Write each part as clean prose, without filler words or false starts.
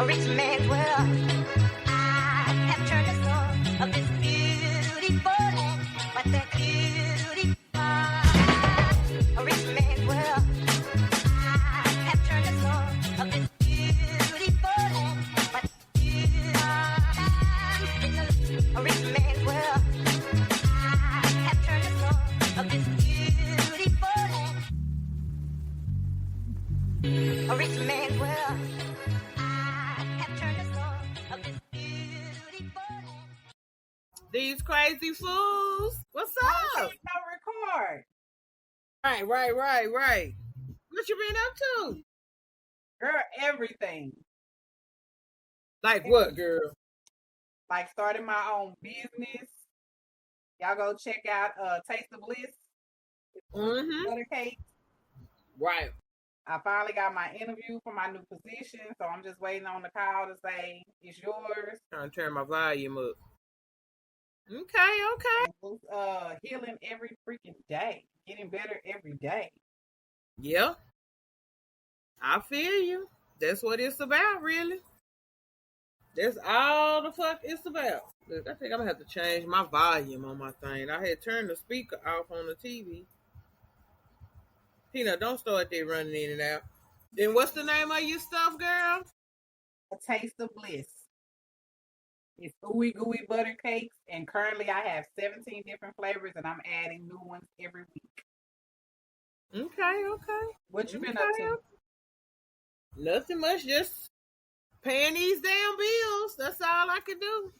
rich man's world. I have turned the soul of this beautiful land, but that beauty a rich man's world. I have turned the soul of this beautiful land, but a rich man's world. I have turned the soul of this beautiful land. A rich man's world. I have turned the soul of this beautiful land. These crazy fools. What's up? No record. Right. What you been up to? Girl, everything. Like what, girl? Like starting my own business. Y'all go check out Taste of Bliss. Butter cake. Right. I finally got my interview for my new position, so I'm just waiting on the call to say it's yours. Trying to turn my volume up. Okay. Healing every freaking day. Getting better every day. Yeah. I feel you. That's what it's about, really. That's all the fuck it's about. Look, I think I'm gonna have to change my volume on my thing. I had turned the speaker off on the TV. Peanut, don't start there running in and out. Then what's the name of your stuff, girl? A Taste of Bliss. It's Ooey Gooey butter cakes, and currently I have 17 different flavors, and I'm adding new ones every week. Okay. What you been up to? Nothing much, just paying these damn bills. That's all I can do.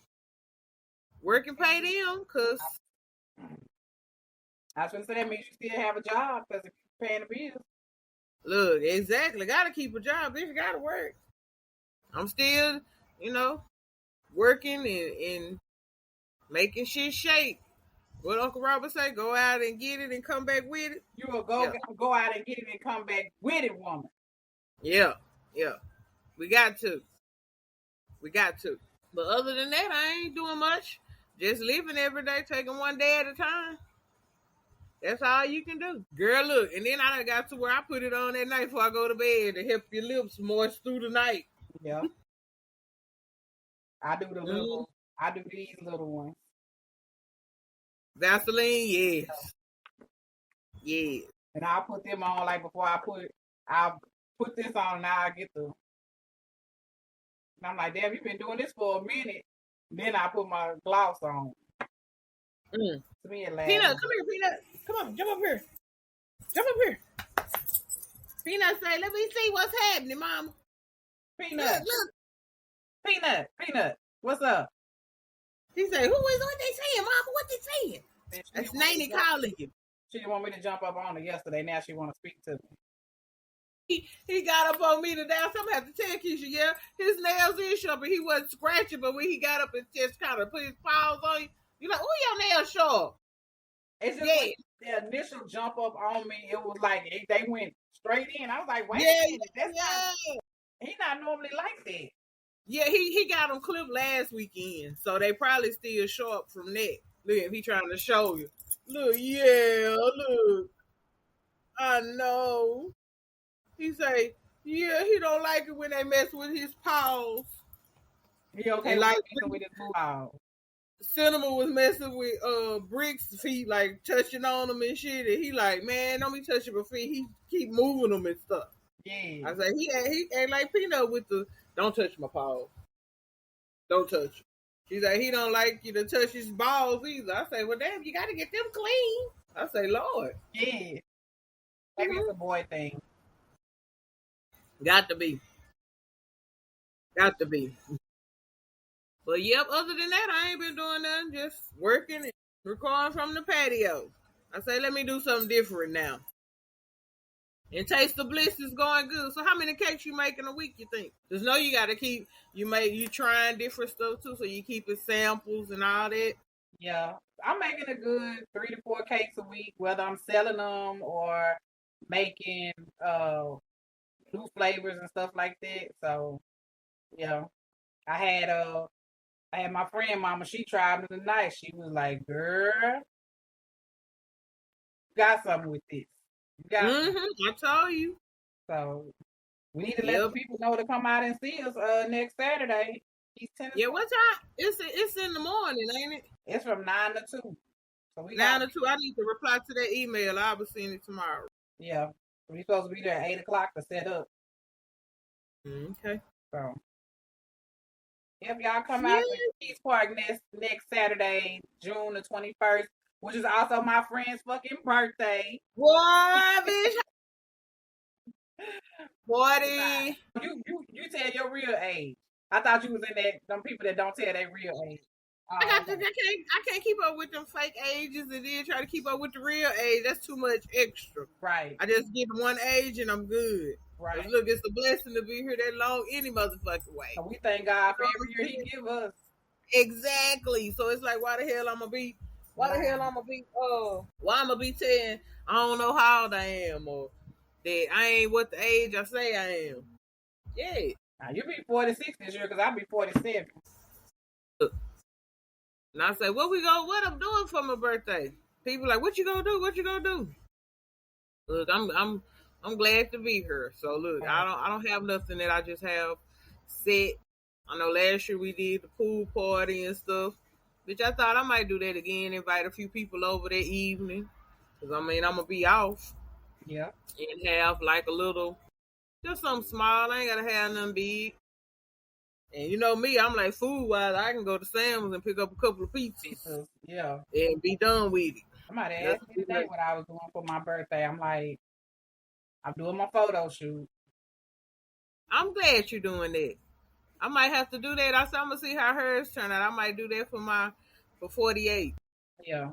Work and pay them, cause I was gonna say that means you still have a job, because if you're paying the bills. look, exactly. Gotta keep a job. Bitch, gotta work. I'm still, working and making shit shake. What Uncle Robert say? Go out and get it and come back with it. You will go out and get it and come back with it, woman. Yeah. We got to. But other than that, I ain't doing much. Just living every day, taking one day at a time. That's all you can do. Girl, look. And then I got to where I put it on at night before I go to bed to help your lips moist through the night. Yeah. I do these little ones. Vaseline, yes. And I'll put them on like before I'll put this on, now I get the. And I'm like, damn, you've been doing this for a minute. Then I put my gloss on. To me, it lasts. Peanut, come here, Peanut. Come on, jump up here. Peanut say, let me see what's happening, Mama. Peanut. Look. Peanut. What's up? He say, who is what they saying, Mama? What they saying? That's Nanny calling you. She didn't want me to jump up on her yesterday. Now she want to speak to me. He got up on me today. I'm gonna have to tell Keisha, yeah, his nails is sharp, but he wasn't scratching. But when he got up and just kind of put his paws on you, you're like, oh, your nails sharp. It's just like the initial jump up on me, it was like they went straight in. I was like, wait a minute, he's not normally like that. Yeah, he got them clipped last weekend, so they probably still sharp from that. Look, he trying to show you. Look. I know. He say, yeah, he don't like it when they mess with his paws. He okay like with his paws. Cinema was messing with Brick's feet, like touching on them and shit, and he like, man, don't be touching my feet. He keep moving them and stuff. Yeah. I say he ain't like Peanut with the don't touch my paws. Don't touch them. He's like, he don't like you to touch his balls either. I say, well, damn, you got to get them clean. I say, Lord. Yeah. Maybe it's a boy thing. Got to be. But yep, other than that, I ain't been doing nothing. Just working and recording from the patio. I say, let me do something different now. And Taste of Bliss is going good. So how many cakes you make in a week, you think? Just know you got to keep, you trying different stuff too, so you keep it samples and all that. Yeah. I'm making a good 3 to 4 cakes a week, whether I'm selling them or making new flavors and stuff like that. So, yeah. I had my friend Mama, she tried me tonight. She was like, girl, you got something with this. I told you. So We need to let the people know to come out and see us next Saturday. East Tennessee. Yeah, what time? It's in the morning, ain't it? It's from 9 to 2. So we 9 to 2. I need to reply to that email. I'll be seeing it tomorrow. Yeah. We're supposed to be there at 8 o'clock to set up. Okay. So if y'all come out to East Park next Saturday, June the 21st, which is also my friend's fucking birthday. What, bitch? 40. You tell your real age. I thought you was in that them people that don't tell their real age. I can't keep up with them fake ages and then try to keep up with the real age. That's too much extra. Right. I just get one age and I'm good. Right. Look, it's a blessing to be here that long any motherfucking way. So we thank God for every year He give us. Exactly. So it's like, why the hell I'm gonna be? Why the hell I'm gonna be? Why I'm gonna be saying I don't know how old I am or that I ain't what the age I say I am. Yeah. Now you be 46 this year because I'll be 47. And I say, what I'm doing for my birthday? People like, what you gonna do? What you gonna do? Look, I'm glad to be here. So look, I don't have nothing that I just have set. I know last year we did the pool party and stuff, which I thought I might do that again. Invite a few people over that evening, cause I mean I'm gonna be off. Yeah. And have like a little, just something small. I ain't gotta have nothing big. And you know me, I'm like food wise, I can go to Sam's and pick up a couple of pizzas. Yeah. And be done with it. Somebody asked me today what I was doing for my birthday. I'm like, I'm doing my photo shoot. I'm glad you're doing that. I might have to do that. I'm gonna see how hers turn out. I might do that for 48. Yeah.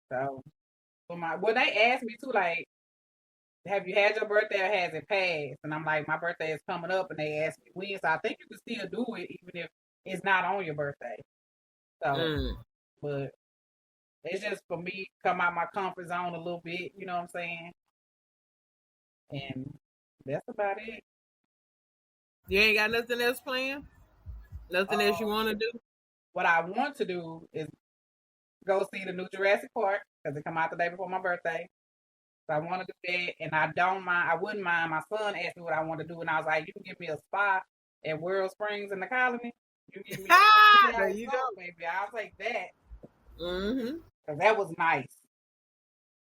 So they asked me too, like, have you had your birthday or has it passed? And I'm like, my birthday is coming up, and they asked me when. So I think you can still do it even if it's not on your birthday. So, but it's just for me to come out my comfort zone a little bit. You know what I'm saying? And that's about it. You ain't got nothing else planned? Nothing else you want to do? What I want to do is go see the new Jurassic Park because it come out the day before my birthday. So I want to do that, and I don't mind. I wouldn't mind. My son asked me what I want to do, and I was like, "You can give me a spa at World Springs in the Colony. You give me there you go, baby. I'll take that." Because that was nice.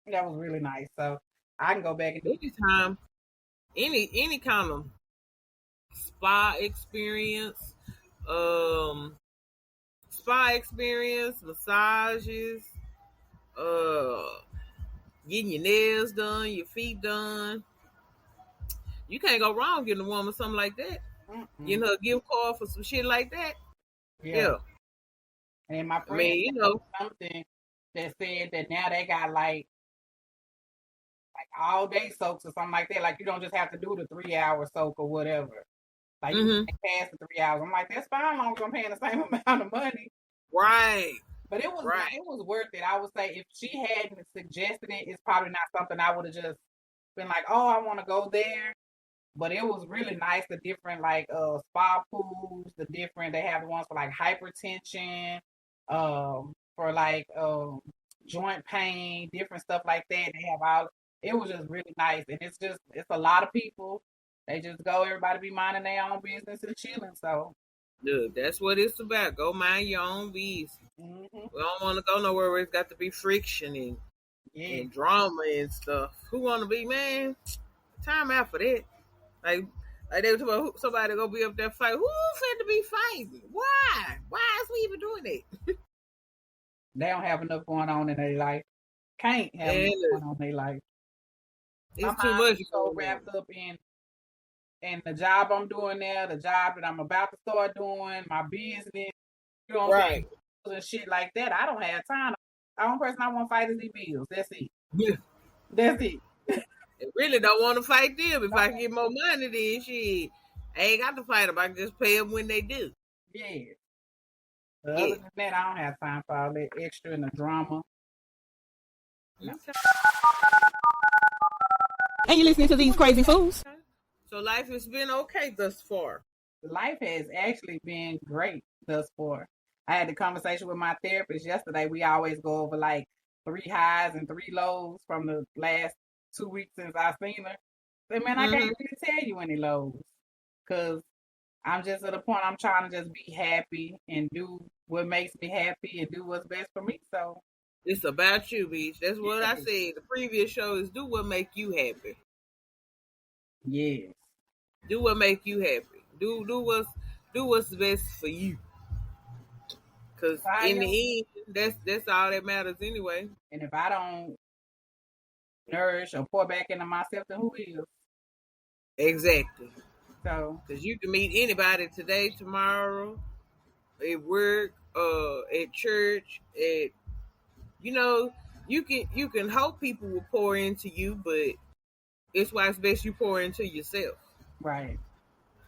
That was really nice. So I can go back and do anytime, any kind of spa experience, massages, getting your nails done, your feet done. You can't go wrong getting a woman something like that. Getting her a gift card for some shit like that. Yeah. And my friend something that said that now they got like all day soaks or something like that. Like you don't just have to do the 3-hour soak or whatever. Like you can pass the 3 hours. I'm like, that's fine, as long as I'm paying the same amount of money. Right. But it was worth it. I would say if she hadn't suggested it, it's probably not something I would have just been like, oh, I want to go there. But it was really nice, the different like spa pools, they have the ones for like hypertension, for like joint pain, different stuff like that. They have it was just really nice. And it's a lot of people. They just go, everybody be minding their own business and chilling. So look, that's what it's about. Go mind your own business. We don't want to go nowhere where it's got to be friction and drama and stuff. Who want to be, man? Time out for that. Like they were talking about somebody gonna be up there fighting. Who finna be fighting? Why? Why is we even doing that? They don't have enough going on in their life. Can't have enough going on in their life. It's too much. So wrapped up in the job I'm doing now, the job that I'm about to start doing, my business, you know what I'm saying? And shit like that. I don't have time. The only person I want to fight is these bills. That's it. Yeah. That's it. I really don't want to fight them. If I can get more money, then shit, I ain't got to fight them. I can just pay them when they do. Yeah. Other than that, I don't have time for all that extra and the drama. Okay. And you're listening to These Crazy Fools. So life has been okay thus far. Life has actually been great thus far. I had a conversation with my therapist yesterday. We always go over like 3 highs and 3 lows from the last 2 weeks since I've seen her. I mean, I can't really tell you any lows because I'm just at a point I'm trying to just be happy and do what makes me happy and do what's best for me. So It's about you, Beach. That's what I yes, said. The previous show is do what make you happy. yes, Do what make you happy. Do what's best for you. Cause in fire. the end, that's all that matters anyway. And if I don't nourish or pour back into myself, then who will? Exactly. So Cause you can meet anybody today, tomorrow, at work, at church, at you know, you can hope people will pour into you, but it's why it's best you pour into yourself. right,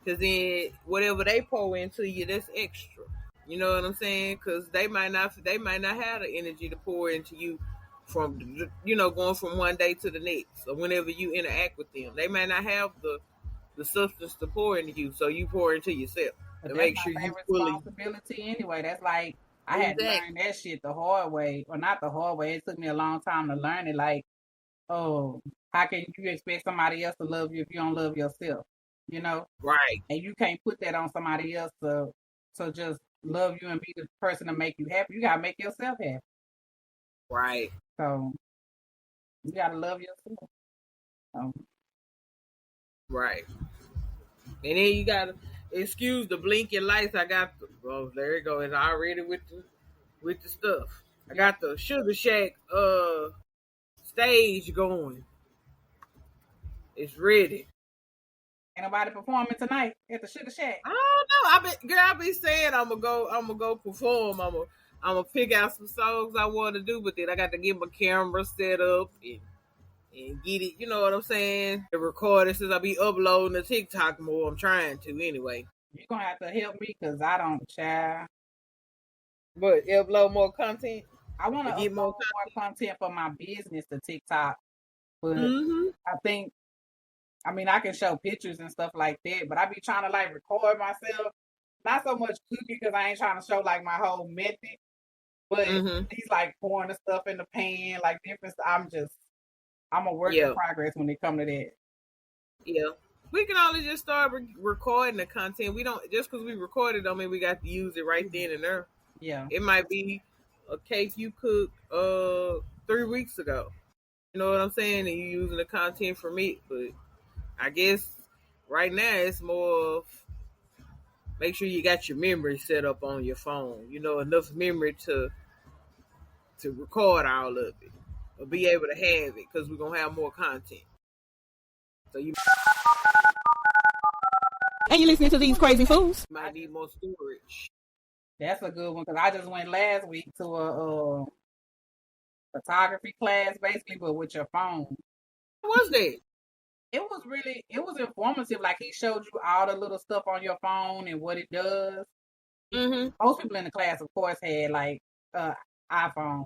Cause then whatever they pour into you, that's extra. You know what I'm saying? Because they might not have the energy to pour into you from going from one day to the next or whenever you interact with them. They might not have the substance to pour into you, so you pour into yourself but to that's make my sure you favorite fully responsibility anyway. That's like I had to learn exactly that shit the hard way, or not the hard way. It took me a long time to learn it. Like, oh, how can you expect somebody else to love you if you don't love yourself? You know, right, and you can't put that on somebody else to just love you and be the person to make you happy. You gotta make yourself happy. right, So you gotta love yourself. So, right. And then you gotta excuse the blinking lights. I got oh there you go. It's already with the stuff. I yeah. got the Sugar Shack stage going. It's ready. Ain't nobody performing tonight at the Sugar Shack. I don't know. I be saying I'm gonna go perform. I'm gonna pick out some songs I want to do, but then I got to get my camera set up and get it. You know what I'm saying? The recording since I be uploading to TikTok more. I'm trying to anyway. You're gonna have to help me because I don't, child. But upload more content I want to to get more upload more content for my business to TikTok, but content. Mm-hmm. I think, I mean, I can show pictures and stuff like that, but I be trying to like record myself. Not so much cooking because I ain't trying to show like my whole method, but Mm-hmm. he's like pouring the stuff in the pan, like different. I'm a work in Yeah. progress when it come to that. Yeah. We can only just start recording the content. We don't just because we recorded don't mean we got to use it right then and there. Yeah, It might be a cake you cooked 3 weeks ago. You know what I'm saying? And you using the content from it. But I guess right now it's more of make sure you got your memory set up on your phone. You know, enough memory to record all of it. Or be able to have it because we're gonna have more content. So you And you're listening to These Crazy Fools. might need more storage. that's a good one because I just went last week to a photography class, basically, but with your phone. What was that? It was informative. Like he showed you all the little stuff on your phone and what it does. Mm-hmm. Most people in the class, of course, had like iPhone,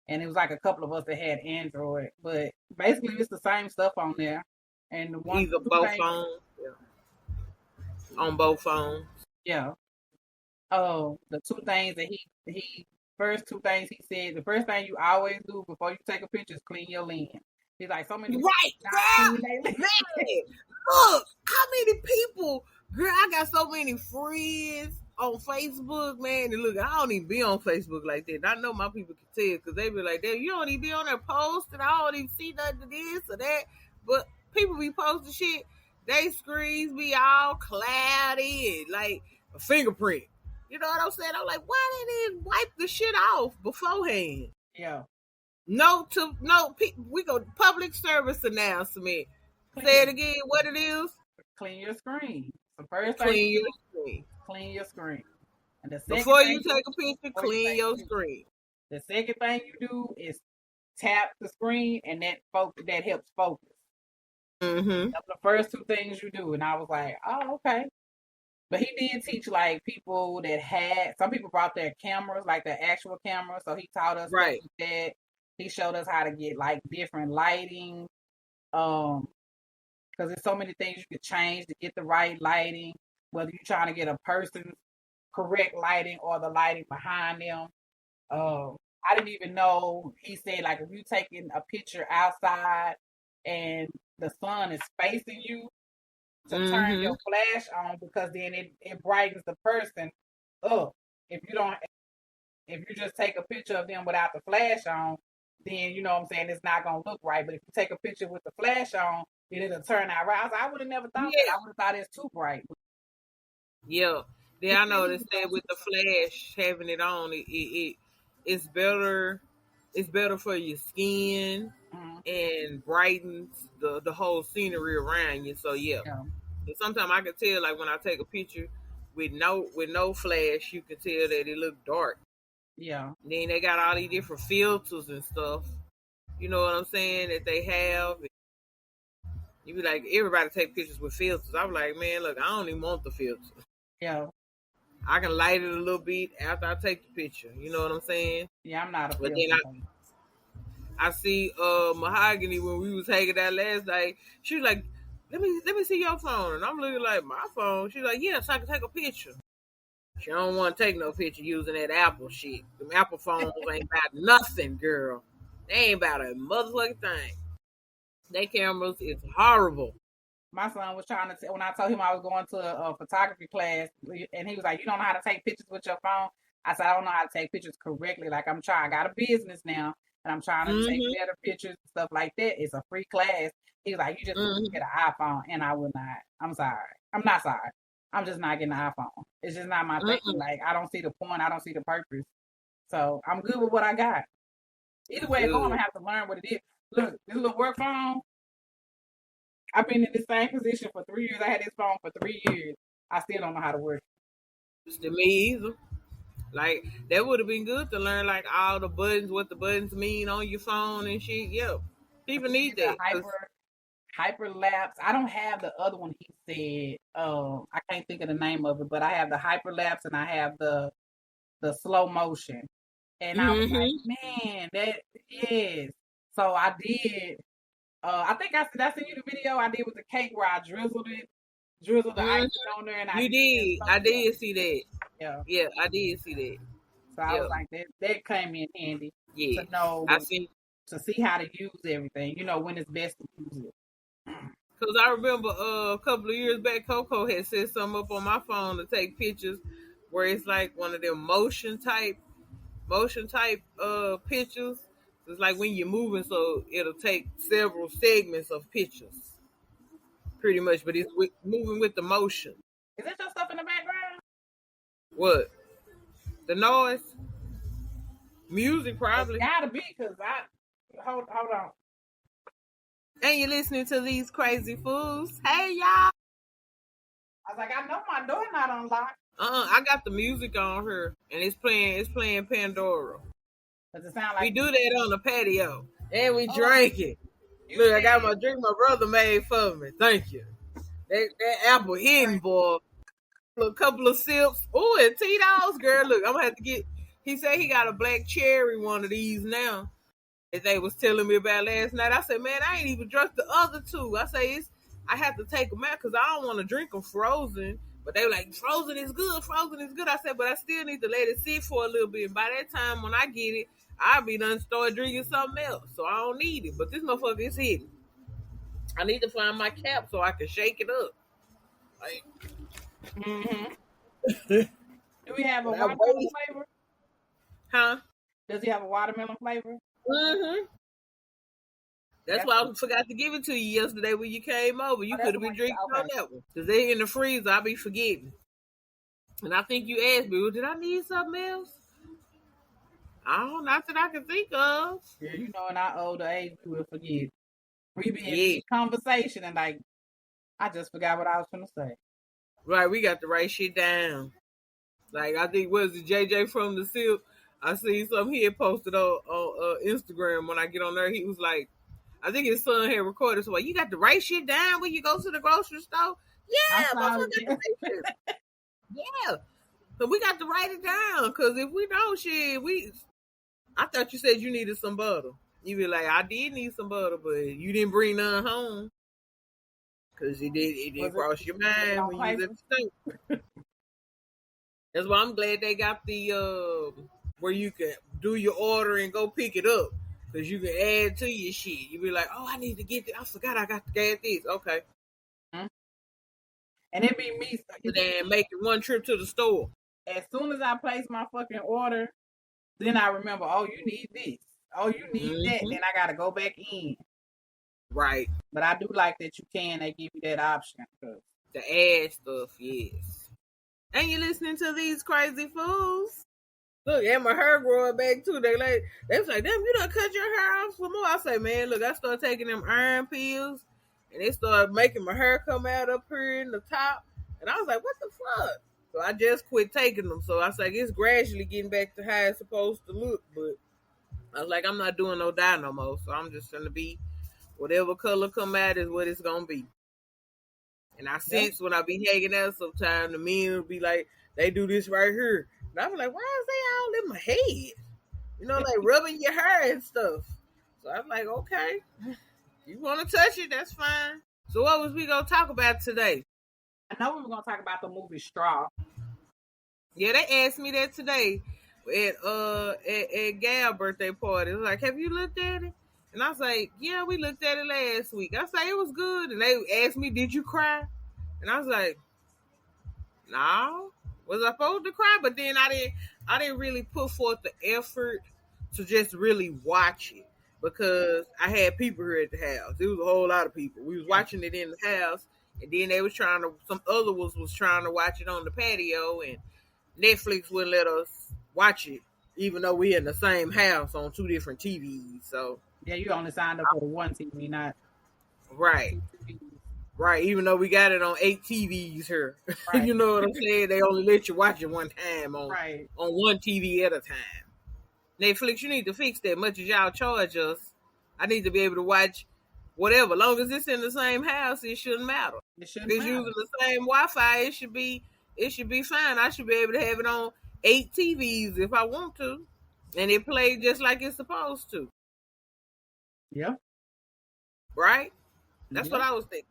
and it was like a couple of us that had Android. But basically, it's the same stuff on there. And the one, Either two both things, phones. Yeah. On both phones. yeah. Oh, the two things that he first two things he said. The first thing you always do before you take a picture is clean your lens. He's like, so many people Right, not girl. clean their lens. Man, look, how many people, girl, I got so many friends on Facebook, man. And look, I don't even be on Facebook like that. I know my people can tell because they be like, "Damn, you don't even be on there posting. I don't even see nothing of this or that." But people be posting shit. They screens be all cloudy and like a fingerprint. You know what I'm saying? I'm like, why they didn't wipe the shit off beforehand? Yeah. We go public service announcement. Say it again. What it is? Clean your screen. The first thing Clean you your do, screen clean your screen. And the second before thing you take a picture. before you Clean take your a picture, screen. the second thing you do is tap the screen, and that helps focus. Mm-hmm. That's the first two things you do. And I was like, oh, okay. But he did teach like people that had some people brought their cameras, like their actual cameras. So he taught us Right. stuff with that. He showed us how to get like different lighting. Because there's so many things you could change to get the right lighting, whether you're trying to get a person's correct lighting or the lighting behind them. I didn't even know he said like if you're taking a picture outside and the sun is facing you to turn Mm-hmm. your flash on, because then it brightens the person up. If you just take a picture of them without the flash on, then you know what I'm saying, it's not gonna look right. But if you take a picture with the flash on, then it'll turn out right. I would have never thought that. Yeah. I would have thought it's too bright. Yeah. It Yeah, I know really they is said with the flash having it on, it's better. It's better for your skin Mhm. and brightens the whole scenery around you. So yeah. Yeah, And sometimes I can tell, like when I take a picture with no flash, you can tell that it look dark. yeah, And then they got all these different filters and stuff. You know what I'm saying? That they have. You be like, everybody take pictures with filters. I'm like, man, look, I don't even want the filter. yeah, I can light it a little bit after I take the picture. You know what I'm saying? yeah. I'm not a But filter then fan. I see Mahogany when we was hanging out last night. She was like, let me see your phone. And I'm looking like, my phone? She's like, yeah, so I can take a picture. She don't want to take no picture using that Apple shit. Them Apple phones ain't about nothing, girl. They ain't about a motherfucking thing. They cameras is horrible. My son was trying to, when I told him I was going to a photography class, and he was like, "You don't know how to take pictures with your phone?" I said, "I don't know how to take pictures correctly. Like, I'm trying, I got a business now, and I'm trying to take Mm-hmm. better pictures and stuff like that. It's a free class." He was like, "You just need to Mm-hmm. get an iPhone," and I would not. I'm sorry. I'm not sorry. I'm just not getting an iPhone. It's just not my thing. Mm-mm. Like, I don't see the point. I don't see the purpose. So I'm good with what I got. Either way it go, I'm Good. gonna have to learn what it is. Look, this little work phone, I've been in the same position for 3 years. I had this phone for 3 years. I still don't know how to work It's to me either. Like that would have been good to learn like all the buttons, what the buttons mean on your phone and shit. Yeah, people it. need It's a that. 'Cause hyperlapse. I don't have the other one he said. I can't think of the name of it, but I have the hyperlapse and I have the slow motion. And I was like, mm-hmm. man, that yes. So I did. I think did I send you the video I did with the cake where I drizzled the Mm-hmm. icing on there, and I You did it in did. slow I mo. did see that. Yeah. Yeah, I did see that. So I Yeah, was like, that came in handy yeah. to know I see. to see how to use everything. You know when it's best to use it. Cause I remember a couple of years back, Coco had set something up on my phone to take pictures, where it's like one of them motion type pictures. It's like when you're moving, so it'll take several segments of pictures, pretty much. But it's moving with the motion. Is that your stuff in the background? What? The noise, music, It's probably. gotta be because I hold on. And you're listening to These Crazy Fools. Hey y'all. I was like, I know my door not unlocked. I got the music on here, and it's playing Pandora. Does it sound We like do that on the patio, and we oh, drink it. you Look, I said got my drink my brother made for me. Thank you. That apple hidden, boy. A couple of sips. Oh, and Tito's, girl. Look, I'm gonna have to get. He said he got a black cherry one of these now that they was telling me about last night. I said, man, I ain't even drunk the other two. I say I have to take them out because I don't want to drink them frozen. But they were like, frozen is good. Frozen is good. I said, but I still need to let it sit for a little bit. And by that time, when I get it, I'll be done start drinking something else. So I don't need it. But this motherfucker is hidden. I need to find my cap so I can shake it up. Like, mm-hmm. Do we have a but I watermelon wait. flavor? Huh? Does he have a watermelon flavor? Mm-hmm. That's why I forgot to give it to you yesterday when you came over. You that's could the have been one. drinking on Okay. that one. Because they in the freezer, I be forgetting. And I think you asked me, well, did I need something else? I don't know, not that I can think of. Yeah, you know, in our older age, we will forget. We be in Yeah. conversation and like, I just forgot what I was gonna say. Right, we got the right shit down. Like, I think, was it JJ from the Silk? I see something he had posted on Instagram when I get on there. He was like, I think his son had recorded, so like, you got the right shit down when you go to the grocery store? I Yeah, saw motherfucker got it. the right shit. Yeah. So we got to write it down, because if we don't, shit, I thought you said you needed some butter. You be like, I did need some butter, but you didn't bring none home. Because it didn't cross your mind when you was at the store. That's why I'm glad they got the where you can do your order and go pick it up. Because you can add to your shit. You be like, oh, I need to get this. I forgot I got to get this. Okay. Mm-hmm. And it be me. And then making one trip to the store. As soon as I place my fucking order, then I remember, oh, you need this. Oh, you need that. Then I got to go back in. Right. But I do like that you can. They give you that option. The ad stuff, yes. And you listening to These Crazy Fools. Look, and my hair growing back too. They was like, damn, you done cut your hair off some more. I say, man, look, I started taking them iron pills, and they started making my hair come out up here in the top. And I was like, what the fuck? So I just quit taking them. So I was like, it's gradually getting back to how it's supposed to look. But I was like, I'm not doing no dye no more. So I'm just going to be, whatever color come out is what it's going to be. And I sense when I be hanging out sometimes, the men will be like, they do this right here. And I'm like, why is they all in my head? You know, like rubbing your hair and stuff. So I'm like, okay, you want to touch it, that's fine. So what was we going to talk about today? I know we were going to talk about the movie Straw. Yeah, they asked me that today at Gal's birthday party. It was like, have you looked at it? And I was like, yeah, we looked at it last week. I was like, it was good. And they asked me, did you cry? And I was like, no. Was I supposed to cry? But then I didn't really put forth the effort to just really watch it because I had people here at the house. It was a whole lot of people. We was watching it in the house, and then they was some other ones was trying to watch it on the patio, and Netflix wouldn't let us watch it, even though we in the same house on two different TVs. So yeah, you only signed up for the one TV, not right. Right, even though we got it on 8 TVs here. Right. You know what I'm saying? They only let you watch it one time on one TV at a time. Netflix, you need to fix that. Much as y'all charge us, I need to be able to watch whatever. As long as it's in the same house, it shouldn't matter. If it's using the same Wi-Fi, it should be fine. I should be able to have it on 8 TVs if I want to. And it plays just like it's supposed to. Yeah. Right? That's what I was thinking.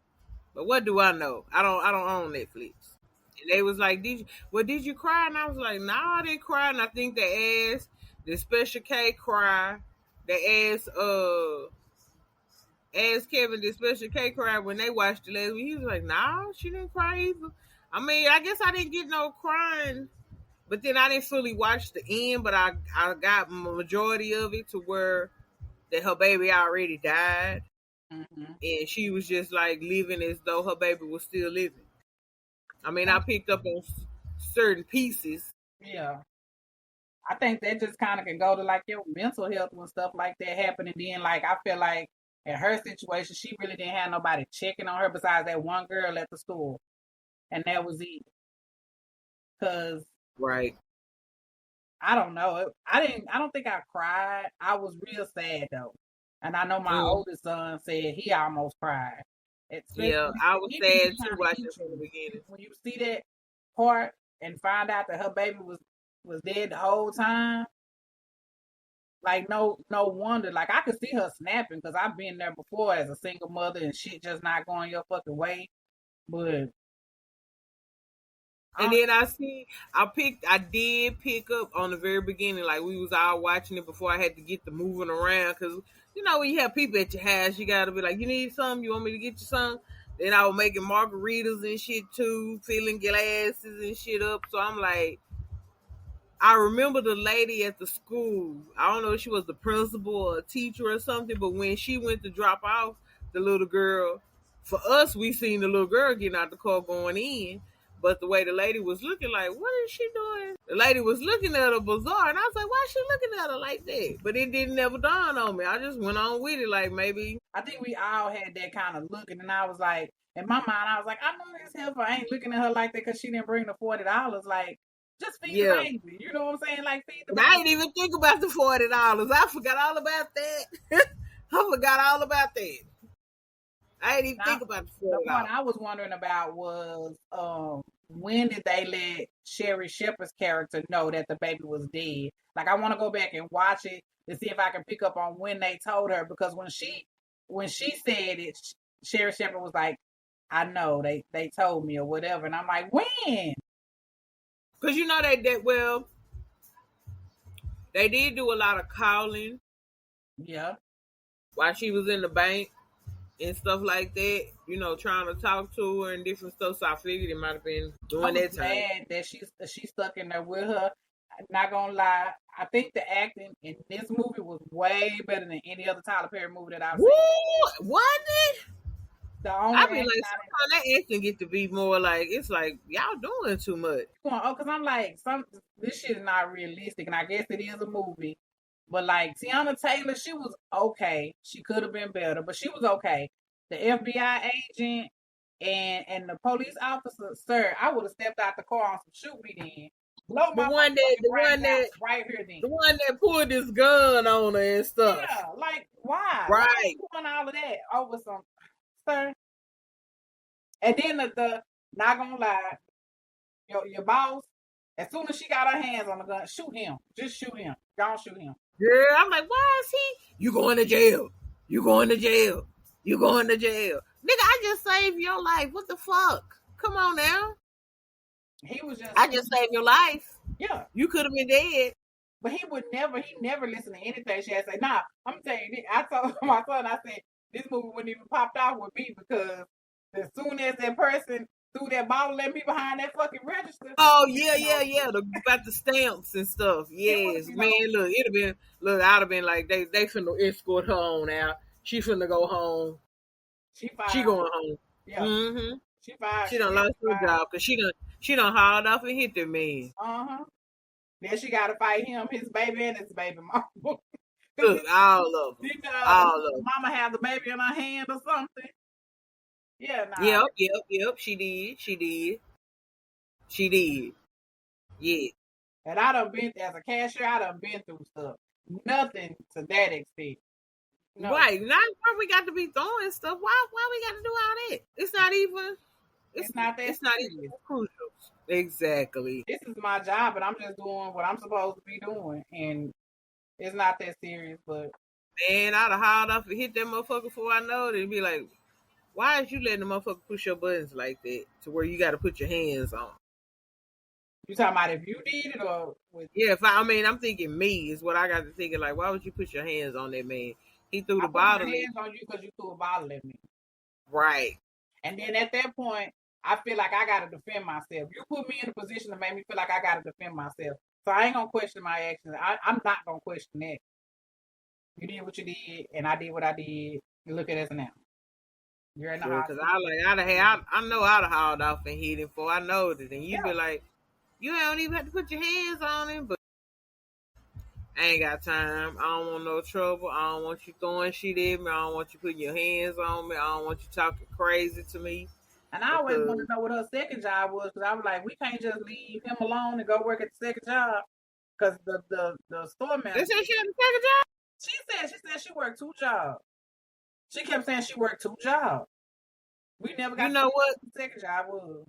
But what do I know? I don't own Netflix. And they was like, did you cry? And I was like, no, I didn't cry. And I think they asked the Special K cry. They asked Kevin the Special K cry when they watched it last week. He was like, no, she didn't cry either. I mean, I guess I didn't get no crying. But then I didn't fully watch the end, but I got majority of it to where that her baby already died. Mm-hmm. And she was just like living as though her baby was still living. I mean, I picked up on certain pieces. Yeah. I think that just kind of can go to like your mental health when stuff like that happen. And then like, I feel like in her situation, she really didn't have nobody checking on her besides that one girl at the school. And that was it. Cause right. I don't know. I don't think I cried. I was real sad though. And I know my oldest son said he almost cried. Yeah, I was sad too watching from the beginning. When you see that part and find out that her baby was dead the whole time, like no wonder. Like I could see her snapping because I've been there before as a single mother and shit just not going your fucking way. But and then I did pick up on the very beginning, like we was all watching it before I had to get the moving around because you know when you have people at your house, you gotta be like, you need something, you want me to get you some? Then I was making margaritas and shit too, filling glasses and shit up. So I'm like, I remember the lady at the school. I don't know if she was the principal or a teacher or something, but when she went to drop off the little girl, for us, we seen the little girl getting out the car going in. But the way the lady was looking, like, what is she doing? The lady was looking at her bizarre, and I was like, why is she looking at her like that? But it didn't ever dawn on me. I just went on with it, like maybe. I think we all had that kind of look, and I was like, in my mind, I was like, I know this heifer ain't looking at her like that because she didn't bring the $40. Like, just feed the baby. You know what I'm saying? Like, feed the baby. I didn't even think about the $40. I forgot all about that. I forgot all about that. I didn't even think about the $40. The one I was wondering about was when did they let Sherry Shepherd's character know that the baby was dead? Like, I want to go back and watch it to see if I can pick up on when they told her, because when she said it, Sherry Shepherd was like, I know they told me or whatever, and I'm like, when? Because you know they did do a lot of calling. Yeah. while she was in the bank and stuff like that, you know, trying to talk to her and different stuff. So I figured it might have been I during was that time. mad that she stuck in there with her. I'm not gonna lie. I think the acting in this movie was way better than any other Tyler Perry movie that I've Woo! seen. Wasn't it? The only I be acting like, sometimes that acting get to be more like, it's like, y'all doing too much. because I'm like, this shit is not realistic, and I guess it is a movie. But like Tiana Taylor, she was okay. She could have been better, but she was okay. The FBI agent and the police officer, sir, I would have stepped out the car on some shoot me then. Blow my brains out right here then. The one that pulled this gun on her and stuff. Yeah, like why? Right. Why are you doing all of that over some, sir? And then the not gonna lie, your boss, as soon as she got her hands on the gun, shoot him. Just shoot him. Don't shoot him. Yeah, I'm like, why is he? You going to jail. You going to jail. You going to jail. Nigga, I just saved your life. What the fuck? Come on now. I just saved your life. Yeah. You could have been dead. But he never listened to anything she had to say. Nah, I'm telling you, I told my son, I said, this movie wouldn't even popped off with me because as soon as that person threw that bottle at me behind that fucking register. Oh, yeah. About the stamps and stuff. Yes. Man, look, I'd have been like, they finna escort her on out. She finna go home. She going home. Yeah. Mm-hmm. She fired. She done lost her job because she done hauled off and hit that man. Uh-huh. Then she got to fight him, his baby, and his baby mama. Look, all of them. All of them. Mama had the baby in her hand or something. Yeah, nah. Yep. She did. Yeah. And I done been, as a cashier, I done been through stuff. Nothing to that extent. No. Right. Not why we got to be throwing stuff. Why we got to do all that? It's not even. It's not even crucial. Exactly. This is my job, and I'm just doing what I'm supposed to be doing, and it's not that serious. But man, I'd have hauled off and hit that motherfucker before I know it. It'd be like, why is you letting the motherfucker push your buttons like that to where you got to put your hands on? You talking about if you did it or with? Yeah, I'm thinking me is what I got to thinking. Like, why would you put your hands on that man? He threw the bottle. I put my hands on you because you threw a bottle at me. Right. And then at that point, I feel like I got to defend myself. You put me in a position to make me feel like I got to defend myself. So I ain't going to question my actions. I'm not going to question that. You did what you did, and I did what I did. You look at us now. You're in the hospital. Because I know I'd have hauled off and hit him before I know it. And you'd be like, you don't even have to put your hands on him, but I ain't got time. I don't want no trouble. I don't want you throwing shit at me. I don't want you putting your hands on me. I don't want you talking crazy to me. And I always want to know what her second job was, because I was like, we can't just leave him alone and go work at the second job. Because the store manager. They said she had a second job? She said she worked 2 jobs. She kept saying she worked 2 jobs. We never got to know what the second job was.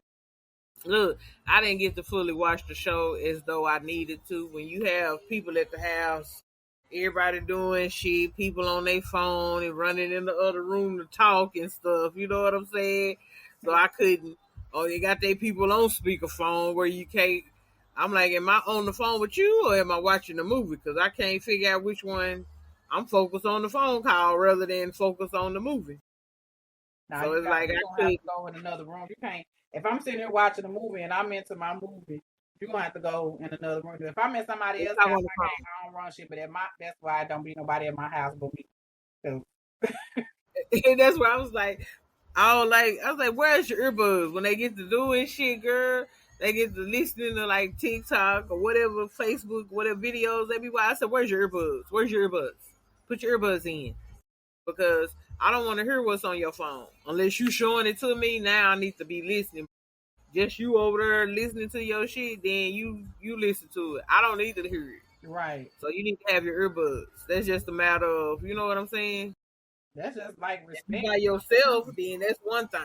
Look, I didn't get to fully watch the show as though I needed to. When you have people at the house, everybody doing shit, people on their phone and running in the other room to talk and stuff, you know what I'm saying? So I couldn't. Oh, they got their people on speakerphone where you can't. I'm like, am I on the phone with you or am I watching the movie? Because I can't figure out which one. I'm focused on the phone call rather than focus on the movie. Now, so it's like I could have to go in another room. You can't. If I'm sitting here watching a movie and I'm into my movie, you're gonna have to go in another room. If I'm in somebody else's house, I don't run shit. But that's why I don't be nobody at my house but me. So. And that's where I was like, I was like, where's your earbuds? When they get to doing shit, girl, they get to listening to like TikTok or whatever, Facebook, whatever videos they be watching. I said, where's your earbuds? Where's your earbuds? Put your earbuds in. Because I don't want to hear what's on your phone. Unless you showing it to me, now I need to be listening. Just you over there listening to your shit, then you listen to it. I don't need to hear it. Right. So you need to have your earbuds. That's just a matter of, you know what I'm saying? That's just like respect. If you by yourself, then that's one thing.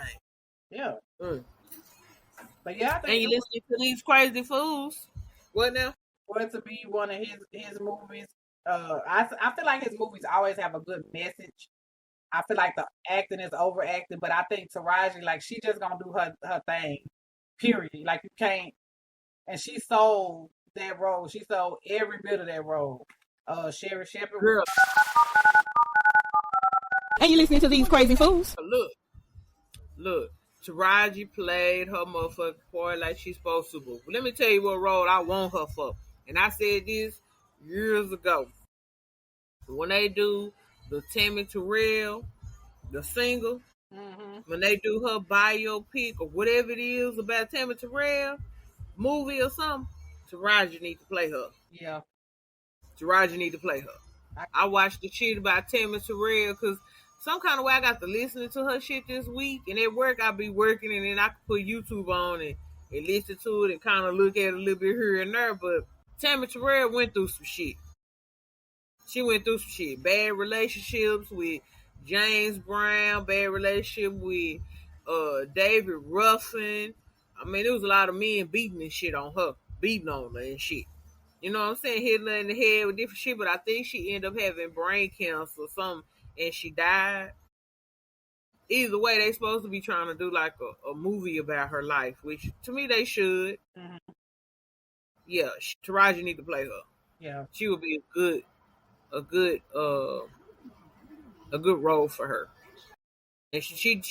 Yeah. But yeah, I think and you listening to these crazy fools. What now? For it to be one of his movies, I feel like his movies always have a good message. I feel like the acting is overacted, but I think Taraji, like, she just gonna do her thing. Period. Like, you can't. And she sold that role. She sold every bit of that role. Sherry Shepherd. Girl. And you listening to these crazy fools? Look. Taraji played her motherfucking part like she's supposed to. But let me tell you what role I want her for. And I said this years ago. When they do the Tammy Terrell, the single, when they do her biopic or whatever it is about Tammy Terrell, movie or something, Taraji need to play her. Yeah. Taraji need to play her. I watched the shit about Tammy Terrell because some kind of way I got to listening to her shit this week, and at work I be working, and then I could put YouTube on and listen to it and kind of look at it a little bit here and there. But Tammy Terrell went through some shit. She went through some shit. Bad relationships with James Brown, bad relationship with David Ruffin. I mean, there was a lot of men beating and shit on her, beating on her and shit. You know what I'm saying? Hitting her in the head with different shit, but I think she ended up having brain cancer or something, and she died. Either way, they supposed to be trying to do like a movie about her life, which to me they should. Mm-hmm. Yeah, Taraji need to play her. Yeah, she would be a good role for her. And she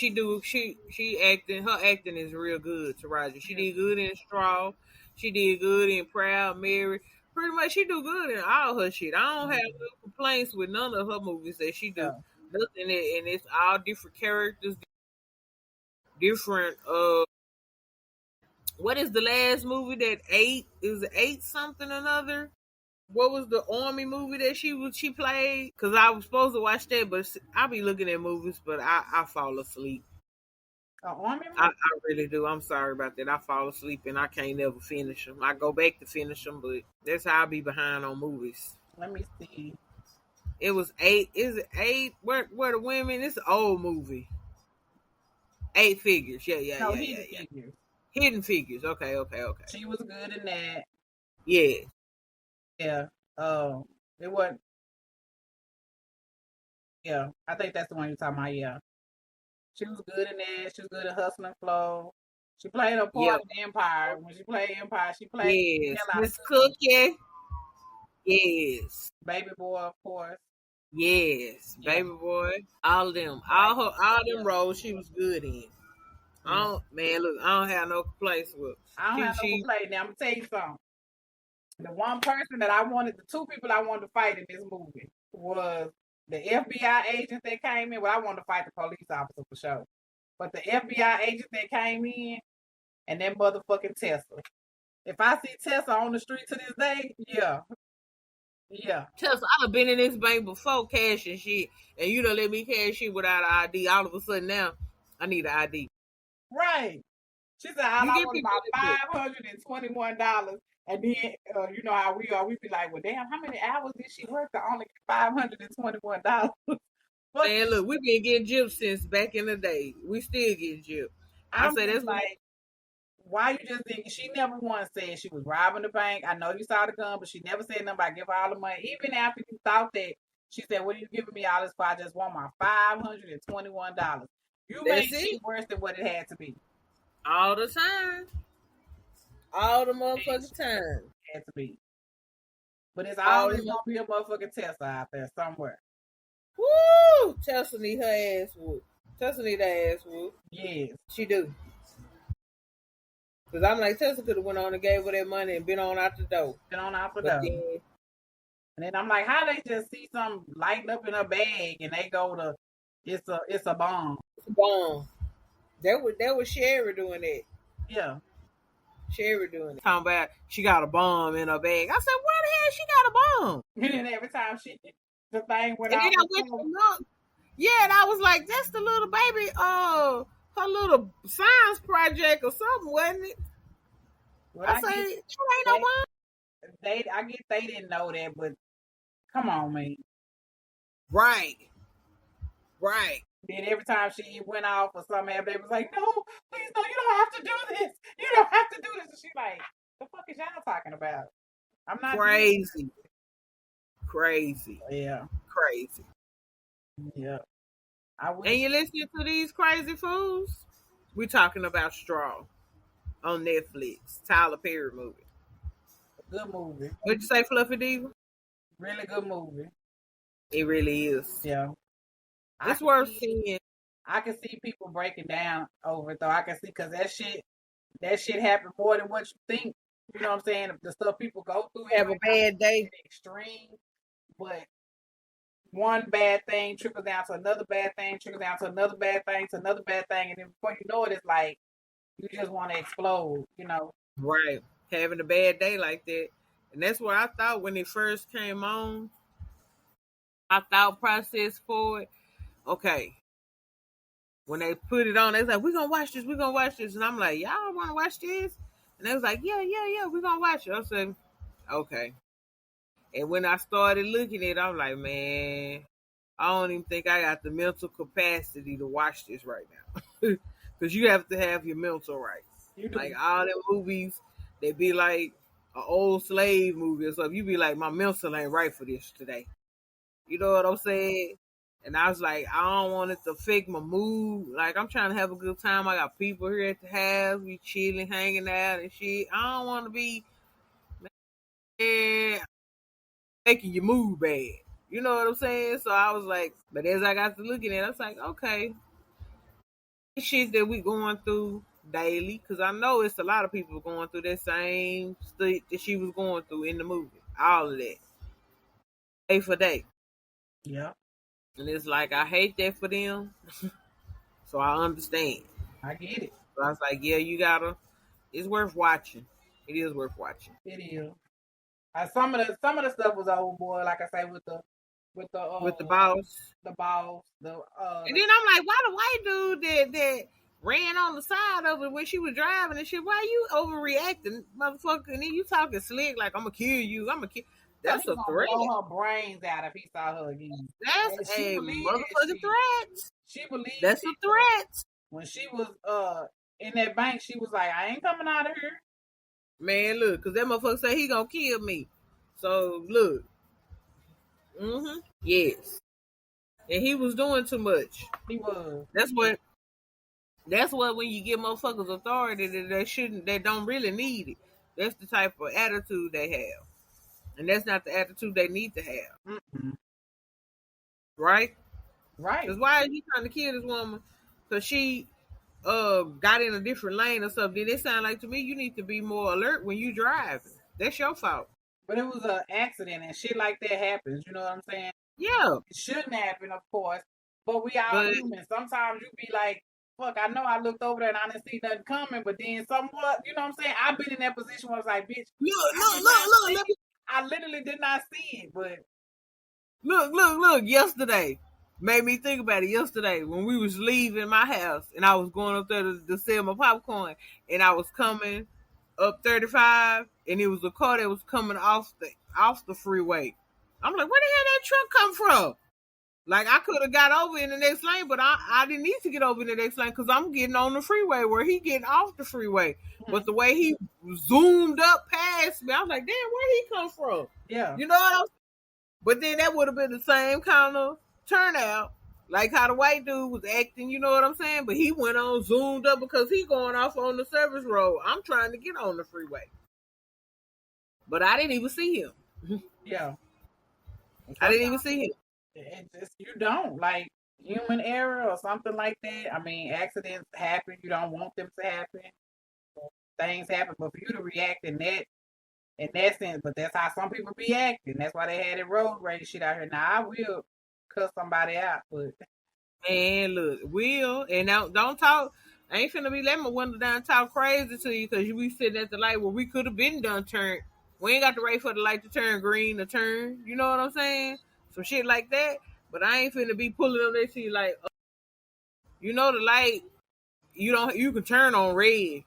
acting, her acting is real good, Taraji. She did good in Straw. She did good in Proud Mary. Pretty much she do good in all her shit. I don't have no complaints with none of her movies that she do. Yeah. Nothing, and it's all different characters, different what is the last movie that eight something another? What was the army movie that she played? Because I was supposed to watch that, but I be looking at movies, but I fall asleep. Army movie? I really do. I'm sorry about that. I fall asleep and I can't never finish them. I go back to finish them, but that's how I be behind on movies. Let me see. It was 8. Is it 8? Where the women? It's an old movie. 8 Figures. Yeah. Figures. Hidden Figures. Okay. She was good in that. Yeah. Yeah. It wasn't. Yeah, I think that's the one you're talking about. Yeah. She was good in that. She was good at Hustle and Flow. She played a part in Empire. When she played Empire, she played Miss Cookie. Yes. Baby Boy, of course. Yes. Yeah. Baby Boy. All of them. All them roles she was good in. I don't have no complaints with. I don't have no complaints. Now I'm gonna tell you something. The one person that the 2 people I wanted to fight in this movie was the FBI agent that came in. Well, I wanted to fight the police officer for sure. But the FBI agent that came in and that motherfucking Tesla. If I see Tesla on the street to this day, yeah. Tesla, I've been in this bank before cashing shit, and you don't let me cash shit without an ID. All of a sudden now, I need an ID. Right. She said, I want about $521. And then, you know how we are. We be like, well, damn, how many hours did she work to only get $521? Man, look, we've been getting gypped since back in the day. We still get gypped. I say that's like, why you just think she never once said she was robbing the bank? I know you saw the gun, but she never said nothing about give her all the money. Even after you thought that, she said, what are you giving me all this for? I just want my $521. You made it worse than what it had to be. All the time. All the motherfucking time. It had to be. But it's always going to be a motherfucking Tesla out there somewhere. Woo! Tesla need her ass whooped. Tesla need her ass whooped. Yes. She do. Because I'm like, Tesla could have went on and gave her that money and been on out the door. And then I'm like, how they just see something lighting up in her bag and they go to, it's a bomb. It's a bomb. That was Sherry doing that. Yeah. Sherry doing it. Talking about she got a bomb in her bag. I said, where the hell she got a bomb? And then every time the thing went out. And then I went to look. Yeah, and I was like, that's the little baby, her little science project or something, wasn't it? Well, I say, ain't no bomb. I guess they didn't know that, but come on, man. Right. Then every time she went off or something happened, they was like, no, please, no, you don't have to do this. You don't have to do this. And she's like, the fuck is y'all talking about? I'm not crazy. Yeah. Crazy. Yeah. And you listening to these crazy fools? We talking about Straw on Netflix. Tyler Perry movie. Good movie. What'd you say, FluffyDiva? Really good movie. It really is. Yeah. I It's can worth see, seeing. I can see people breaking down over it though. I can see because that shit happened more than what you think. You know what I'm saying? The stuff people go through, it Have a might not bad be day. extreme, but one bad thing trickles down to another bad thing, trickles down to another bad thing, to another bad thing, and then before you know it, it's like you just want to explode. You know? Right. Having a bad day like that. And that's what I thought when it first came on. My thought process for it. Okay. When they put it on, they was like, we're gonna watch this, we're gonna watch this. And I'm like, y'all wanna watch this? And they was like, yeah, we're gonna watch it. I said, okay. And when I started looking at it, I'm like, man, I don't even think I got the mental capacity to watch this right now. Because you have to have your mental right. You do. Like all them movies, they be like an old slave movie or something. You be like, my mental ain't right for this today. You know what I'm saying? And I was like, I don't want it to affect my mood. Like I'm trying to have a good time. I got people here at the house, we chilling, hanging out and shit. I don't want to be man, making your mood bad. You know what I'm saying? So I was like, but as I got to looking at it, I was like, okay, shit that we going through daily, because I know it's a lot of people going through that same stuff that she was going through in the movie. All of that. Day for day. Yeah, And it's like, I hate that for them. So I understand. I get it. So I was like, yeah, you gotta, it's worth watching. It is worth watching. It is. Some of the stuff was old boy, like I say, with With the boss. the balls, And then I'm like, why the white dude that ran on the side of it when she was driving and shit, why you overreacting, motherfucker? And then you talking slick like, I'm gonna kill you, I'm gonna kill. because That's he a gonna threat. blow her brains out if he saw her again. And That's she a believed that motherfucking shit. threat. She believed That's it. a threat. When she was in that bank, she was like, I ain't coming out of here. Man, look, because that motherfucker say he gonna kill me. So, look. Yes. And he was doing too much. He was. That's what when you give motherfuckers authority they don't really need it. That's the type of attitude they have. And that's not the attitude they need to have. Mm-mm. Right? Right. Because why is he trying to kill this woman? Because she got in a different lane or something. Then it sounds like to me you need to be more alert when you driving. That's your fault. But it was an accident and shit like that happens. You know what I'm saying? Yeah. It shouldn't happen, of course. But we all But human. Sometimes you be like, fuck, I know I looked over there and I didn't see nothing coming, but then somewhat, you know what I'm saying? I've been in that position where I was like, bitch, look. I literally did not see it, but Look. Yesterday made me think about it. Yesterday when we was leaving my house and I was going up there to sell my popcorn and I was coming up 35 and it was a car that was coming off the freeway. I'm like, where the hell that truck come from? Like I could have got over in the next lane, but I didn't need to get over in the next lane because I'm getting on the freeway where he getting off the freeway. But the way he zoomed up past me, I was like, damn, where he come from? yeah. You know what I'm saying? But then that would have been the same kind of turnout, like how the white dude was acting, you know what I'm saying? But he went on zoomed up because he going off on the service road. I'm trying to get on the freeway. But I didn't even see him. Yeah. I didn't even see him. It just, you don't. Like, human error or something like that. I mean, accidents happen. You don't want them to happen. Things happen. But for you to react in that sense, but that's how some people be acting. That's why they had it road rage shit out here. Now, I will cuss somebody out, but Man, look, Will, and now don't talk. I ain't finna be letting my window down talk crazy to you because we sitting at the light where we could have been done turned. We ain't got to wait for the light to turn green to turn. You know what I'm saying? Some shit like that. But I ain't finna be pulling up there to you like, you know the light. You can turn on red.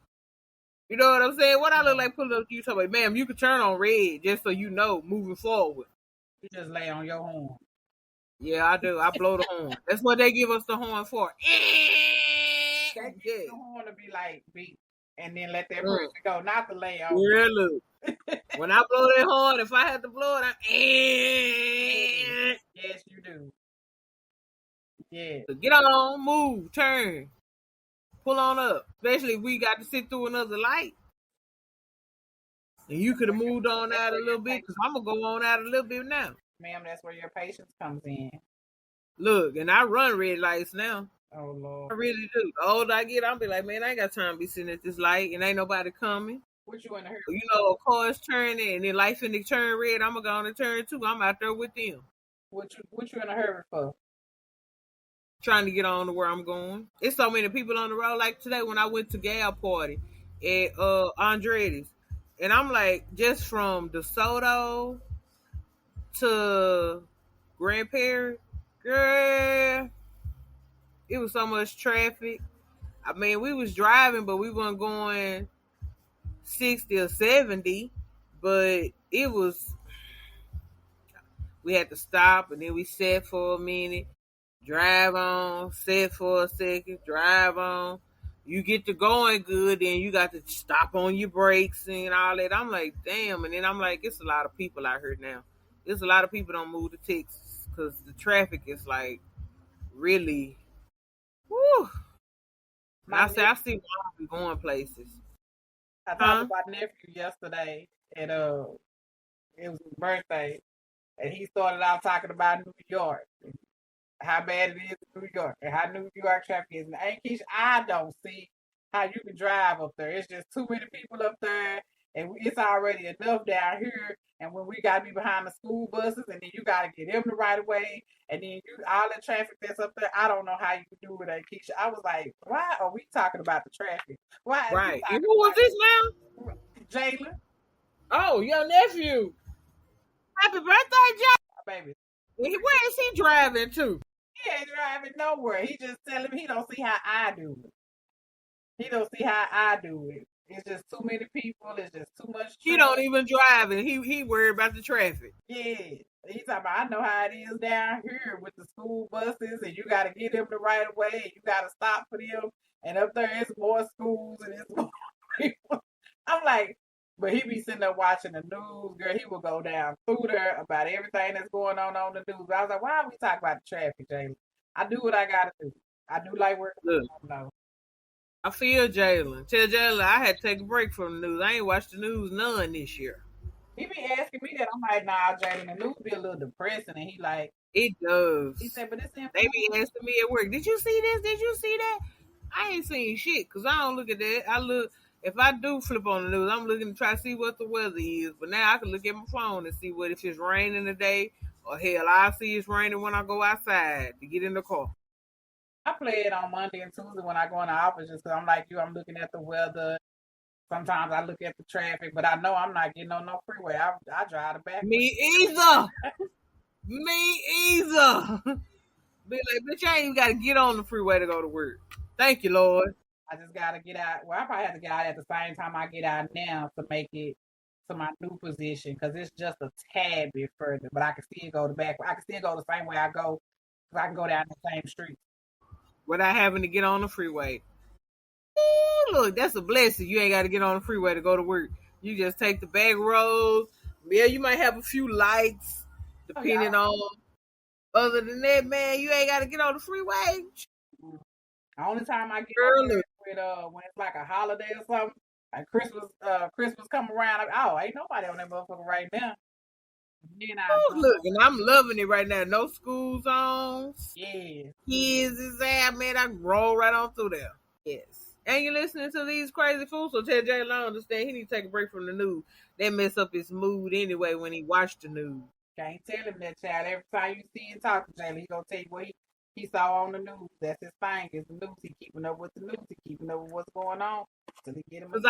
You know what I'm saying? What I look like pulling up to you talking about, ma'am, you can turn on red just so you know moving forward. you just lay on your horn. Yeah, I do. I blow the horn. That's what they give us the horn for. They Yeah. get the horn to be like beat and then let that person go, not to lay on. Yeah, look. When I blow that horn, if I had to blow it, Yes, you do. Yeah. So get on, move, turn, pull on up. Especially if we got to sit through another light. And you could have moved on out a little bit because I'm going to go on out a little bit now. Ma'am, that's where your patience comes in. Look, and I run red lights now. Oh Lord. I really do. The older I get, I'll be like, man, I ain't got time to be sitting at this light and ain't nobody coming. What you in a hurry? You know, a car's turning and then light finna turn red. I'm gonna go on and turn too. I'm out there with them. What you in a hurry for? Trying to get on to where I'm going. It's so many people on the road. Like today when I went to Gal Party at Andretti's. And I'm like, just from DeSoto to Grandparent, girl, it was so much traffic. I mean, we was driving, but we weren't going 60 or 70. But it was, we had to stop and then we sat for a minute, drive on, sit for a second, drive on. You get to going good, then you got to stop on your brakes and all that. I'm like, damn. And then I'm like, it's a lot of people out here now. There's a lot of people don't move to Texas because the traffic is like really, whew. I see why I'm going places. I talked to my nephew yesterday, and it was his birthday, and he started out talking about New York, how bad it is in New York, and how New York traffic is. And Keisha, I don't see how you can drive up there. It's just too many people up there, and it's already enough down here. And when we got to be behind the school buses, and then you got to get them the right way, and then all the traffic that's up there, I don't know how you can do it, Keisha. I was like, why are we talking about the traffic? Why? Right. And who was this now? Jalen. Oh, your nephew. Happy birthday, Jalen. My baby. Where is he driving to? He ain't driving nowhere. He just telling me he don't see how I do it. He don't see how I do it. It's just too many people. It's just too much traffic. He don't even drive, and he worried about the traffic. Yeah. He's talking about, I know how it is down here with the school buses, and you got to get them the right way, and you got to stop for them. And up there, it's more schools, and it's more people. I'm like, but he be sitting there watching the news, girl. He will go down through there about everything that's going on the news. But I was like, why are we talking about the traffic, Jalen? I do what I got to do. I do like working. Look, I feel Jalen. Tell Jalen I had to take a break from the news. I ain't watched the news none this year. He be asking me that. I'm like, nah, Jalen, the news be a little depressing. And he like, it does. He said, but it's important. They be asking me at work, did you see this? Did you see that? I ain't seen shit because I don't look at that. I look, if I do flip on the news, I'm looking to try to see what the weather is. But now I can look at my phone and see what if it's raining today, or hell, I see it's raining when I go outside to get in the car. I play it on Monday and Tuesday when I go in the office just because I'm like you. I'm looking at the weather. Sometimes I look at the traffic, but I know I'm not getting on no freeway. I drive the back. Me either. Me either. Be like, bitch, I ain't even got to get on the freeway to go to work. Thank you, Lord. I just got to get out. Well, I probably have to get out at the same time I get out now to make it to my new position because it's just a tad bit further. But I can still go the back. I can still go the same way I go because I can go down the same street without having to get on the freeway. Ooh, look, that's a blessing. You ain't got to get on the freeway to go to work. You just take the back road. Yeah, you might have a few lights, depending on. Other than that, man, you ain't got to get on the freeway. The only time I get on with when it's like a holiday or something, like Christmas come around, ain't nobody on that motherfucker right now. Look, and I'm loving it right now. No school zones. Yeah. Kids is there, man. I can roll right on through there. Yes. And you're listening to these crazy fools, so tell Jalen I understand he need to take a break from the news. That mess up his mood anyway when he watched the news. Can't tell him that, child. Every time you see him talk to Jalen, he gonna tell you what he saw on the news. That's his thing. Is the news. He keeping up with the news. He keeping up with what's going on. So he get him. Because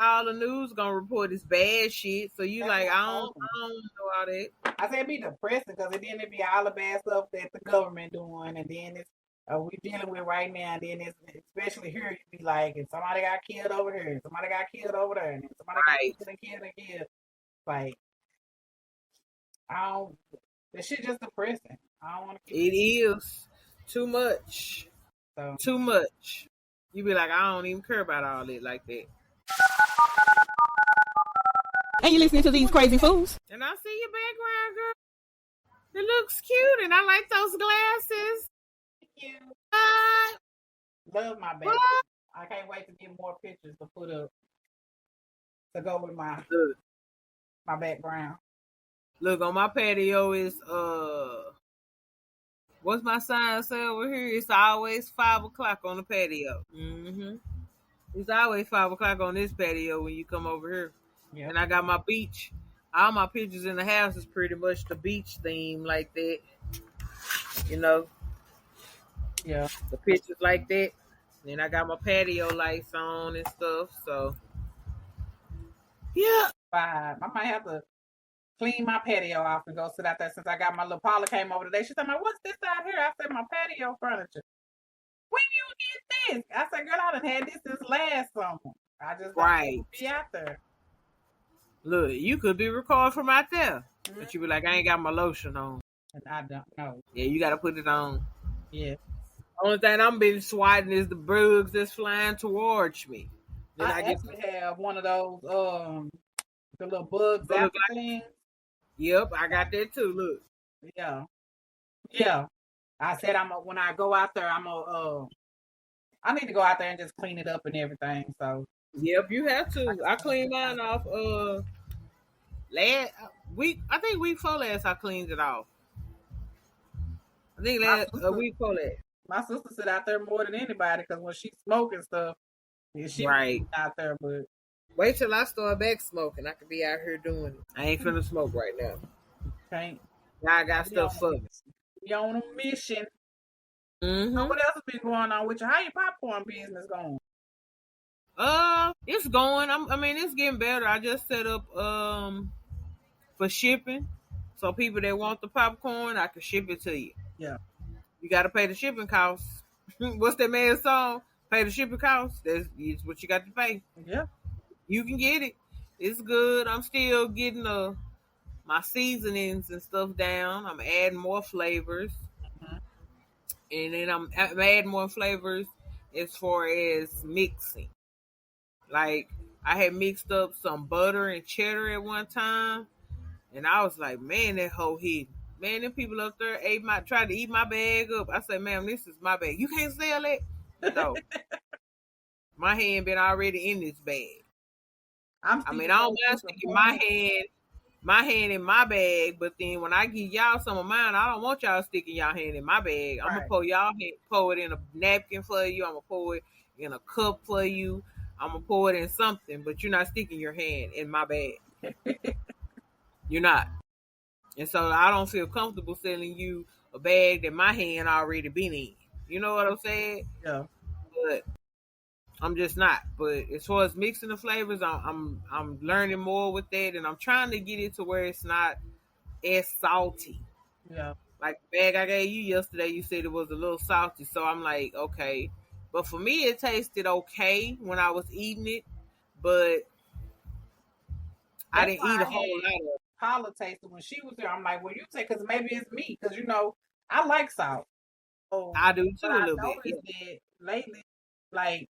all the news gonna report is bad shit. So you like, I don't know all that. I say it be depressing because then it be all the bad stuff that the government doing, and then it's we dealing with right now. And then it's especially here, you be like, if somebody got killed over here, somebody got killed over there, and somebody got killed. Like, this shit just depressing. I don't want to. It is too much. Too much. You be like, I don't even care about all that like that. And you listening to these crazy fools. And I see your background, girl. It looks cute, and I like those glasses. Thank you. Love my background. I can't wait to get more pictures to put up to go with my background. Look, on my patio is What's my sign say over here? It's always 5 o'clock on the patio. It's always 5 o'clock on this patio when you come over here. Yep. And I got my beach. All my pictures in the house is pretty much the beach theme like that. You know, Yeah. the pictures like that. Then I got my patio lights on and stuff. So, yeah. I might have to clean my patio off and go sit out there since I got my little Paula came over today. She said, "What's this out here?" I said, "My patio furniture." When you get this? I said, "Girl, I done had this since last summer. I just don't be out there." Look, you could be recording from out there. But you be like, I ain't got my lotion on. And I don't know. Yeah, you got to put it on. Yeah. Only thing I'm been swatting is the bugs that's flying towards me. Then I actually have one of those the little bug zapper things. Yep, I got that too. Look. Yeah. Yeah. I said when I go out there, I need to go out there and just clean it up and everything. So yep, you have to. I cleaned mine off last week. I think week before last I cleaned it off. I think a week before that. My sister sit out there more than anybody because when she's smoking stuff, she out there. But wait till I start back smoking. I could be out here doing it. I ain't finna smoke right now. Can't. Now I got stuff for me. You on a mission. So what else has been going on with you? How your popcorn business going? It's going. I mean, it's getting better. I just set up for shipping, so people that want the popcorn, I can ship it to you. Yeah. You got to pay the shipping costs. What's that man's song? Pay the shipping costs. That's what you got to pay. Yeah. You can get it. It's good. I'm still getting my seasonings and stuff down. I'm adding more flavors. And then I'm adding more flavors as far as mixing. Like, I had mixed up some butter and cheddar at one time. And I was like, man, that whole hit. Man, them people up there tried to eat my bag up. I said, ma'am, this is my bag. You can't sell it? No. My hand been already in this bag. I don't mind sticking my hand in my bag, but then when I give y'all some of mine, I don't want y'all sticking y'all hand in my bag. I'm gonna pour it in a napkin for you. I'm gonna pour it in a cup for you. I'm gonna pour it in something, but you're not sticking your hand in my bag. You're not. And so I don't feel comfortable selling you a bag that my hand already been in. You know what I'm saying? Yeah. But I'm just not. But as far as mixing the flavors, I'm learning more with that, and I'm trying to get it to where it's not as salty. Yeah. Like the bag I gave you yesterday, you said it was a little salty, so I'm like, okay. But for me, it tasted okay when I was eating it, but I didn't eat a whole lot of it. Paula tasted when she was there. I'm like, well, you take, because maybe it's me, because I like salt. So, I do too a little bit. That lately, like,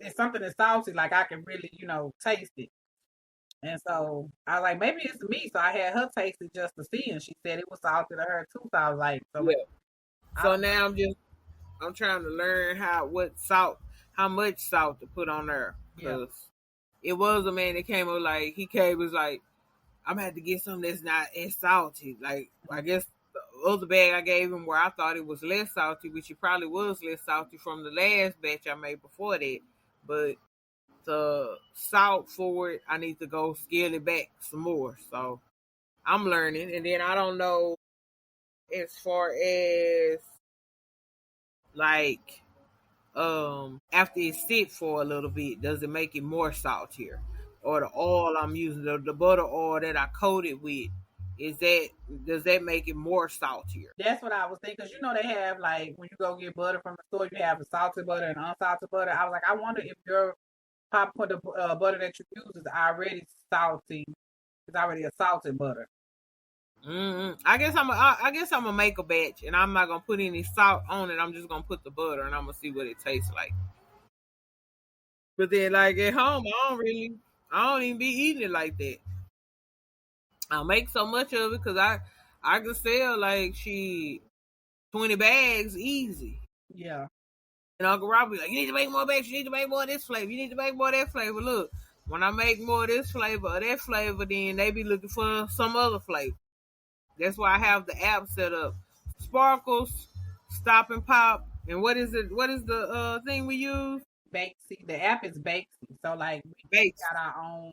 if something is salty, like I can really, taste it. And so I was like, maybe it's me. So I had her taste it just to see, and she said it was salty to her too. So I was like, so now I'm trying to learn how much salt to put on there. Because it was a man that came up was like, I'm gonna have to get something that's not as salty. Like, I guess the other bag I gave him where I thought it was less salty, which it probably was less salty from the last batch I made before that. But the salt for it, I need to go scale it back some more. So I'm learning. And then I don't know as far as like after it sit for a little bit, does it make it more saltier? Or the oil I'm using, the butter oil that I coated with, does that make it more saltier? That's what I was thinking. Because they have, like, when you go get butter from the store, you have the salted butter and unsalted butter. I was like, I wonder if your popcorn, the butter that you use is already salty. It's already a salted butter. I guess I'm gonna make a batch, and I'm not gonna put any salt on it. I'm just gonna put the butter, and I'm gonna see what it tastes like. But then, like at home, I don't even be eating it like that. I'll make so much of it because I could sell like 20 bags easy. Yeah. And Uncle Rob be like, you need to make more bags. You need to make more of this flavor. You need to make more of that flavor. Look, when I make more of this flavor or that flavor, then they be looking for some other flavor. That's why I have the app set up Sparkles, Stop and Pop, and what is it? What is the thing we use? Bakesy. The app is Bakesy. So like we Bakes. got our own